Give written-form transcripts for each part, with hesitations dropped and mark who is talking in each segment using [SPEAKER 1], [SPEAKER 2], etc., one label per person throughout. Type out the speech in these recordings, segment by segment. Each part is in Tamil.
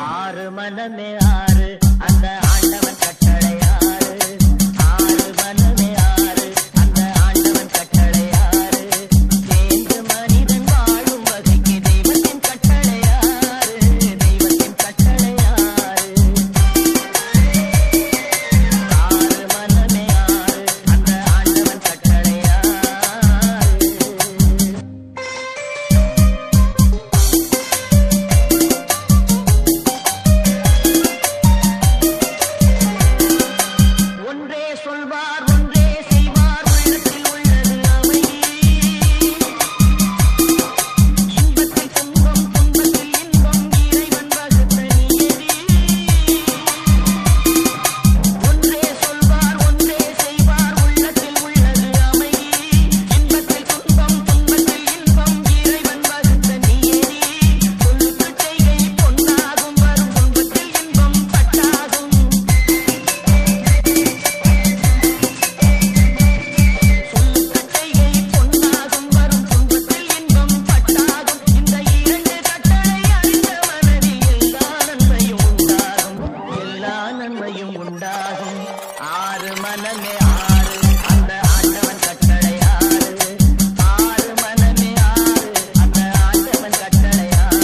[SPEAKER 1] ஆறு மனமே ஆறு அந்த ஆண்டவன் கட்டளை ஆறு. ஆறு மனமே ஆறு அந்த ஆண்டவன் கட்டளை ஆறு. சேர்ந்து மனிதன் வாழும் வகைக்கு தெய்வத்தின் கட்டளை ஆறு. தெய்வத்தின் கட்டளை ஆறு. ஆறு மனமே ஆறு அந்த ஆண்டவன் கட்டளை ஆறு. ஒன்றே சொல்வார் ஒன்றே செய்வார் உள்ளத்தில் உள்ளது அமைதி. இன்பத்தில் துன்பம் துன்பத்தில் இன்பம் இறைவன் வகுத்த நியதி. ஒன்றே சொல்வார் ஒன்றே செய்வார் உள்ளத்தில் உள்ளது அமைதி. இன்பத்தில் துன்பம் துன்பத்தில் இன்பம் இறைவன் வகுத்த நியதி. சொல்லுக்கு செய்கை பொன்னாகும் வரும் துன்பத்தில் இன்பம் பட்டாகும். செய்கை பொன்னாகும் வரும் துன்பத்தில் இன்பம் பட்டாகும். இந்த இரண்டு கட்டளை அறிந்த மனதில் எல்லா நன்மையும் உண்டாகும். எல்லா நன்மையும் உண்டாகும். ஆறு மனமே ஆறு அந்த ஆண்டவன் கட்டளை ஆறு. ஆறு மனமே ஆறு அந்த ஆண்டவன் கட்டளை ஆறு.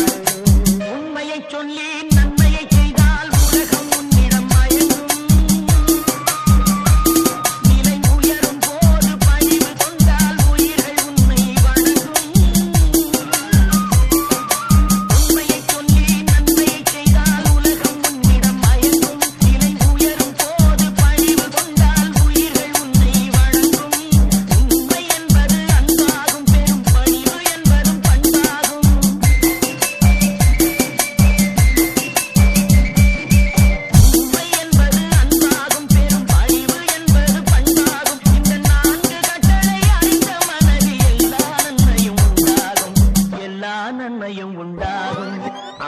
[SPEAKER 1] உண்மையை சொல்லி நன்மையை செய்தால் உலகம் உன்னிடம் மயங்கும். நிலை உயரும் போது பணிவு கொண்டால் உயிர்கள் உன்னை வணங்கும். உண்மையை சொல்லி நன்மையை செய்தால் உலகம் உன்னிடம் மயங்கும். நிலை உயரும் போது பணிவு கொண்டால் உயிர்கள் உன்னை வணங்கும். உண்மை என்பது அன்பாகும் பெரும் பணிவு என்பதும் பண்பாகும். உண்மை என்பது அன்பாகும் பெரும் பணிவு என்பது பண்பாகும். இந்த நான்கு கட்டளை அறிந்த மனதில் எல்லா நன்மையும் உண்டாகும். எல்லா நன்மையும் உண்டாகும்.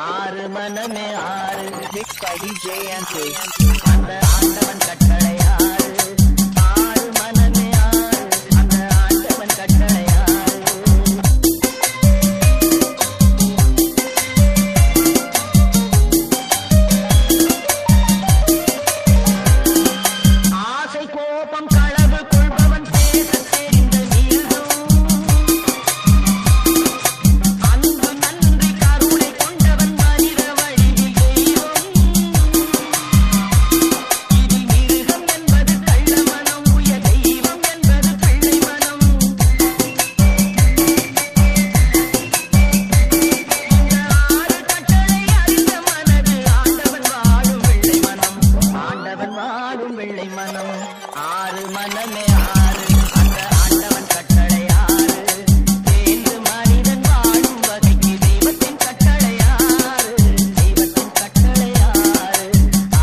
[SPEAKER 1] ஆறு மனமே ஆறு
[SPEAKER 2] Mixed by DJ Anthony.
[SPEAKER 1] அந்த ஆண்டவன் கட்டளை ஆறு. ஆறு மனமே ஆறு அந்த ஆண்டவன் கட்டளை ஆறு. ஆசை கோபம் களவு கொள்பவன் பேசத் தெரிந்த நீர்தம். அன்பு நன்றி கருணை கொண்டவன் மனித வழியில் தெய்வம். இதில் மிருகம் என்பது கள்ள மனம் உய தெய்வம் என்பது பிள்ளை மனம். இந்த ஆறு கட்டளை அறிந்த மனது ஆண்டவன் வாழும் வெள்ளை மனம். ஆண்டவன் வாழும் வெள்ளை மனம். ஆறு மனமே ஆறு அந்த ஆண்டவன் கட்டளை ஆறு. சேர்ந்து மனிதன் வாழும் வகைக்கு தெய்வத்தின் கட்டளை ஆறு. தெய்வத்தின் கட்டளை ஆறு.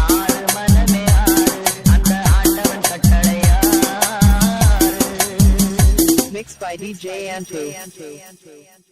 [SPEAKER 1] ஆறு மனமே ஆறு அந்த ஆண்டவன் கட்டளை ஆறு.
[SPEAKER 2] Mixed by DJ Anthony.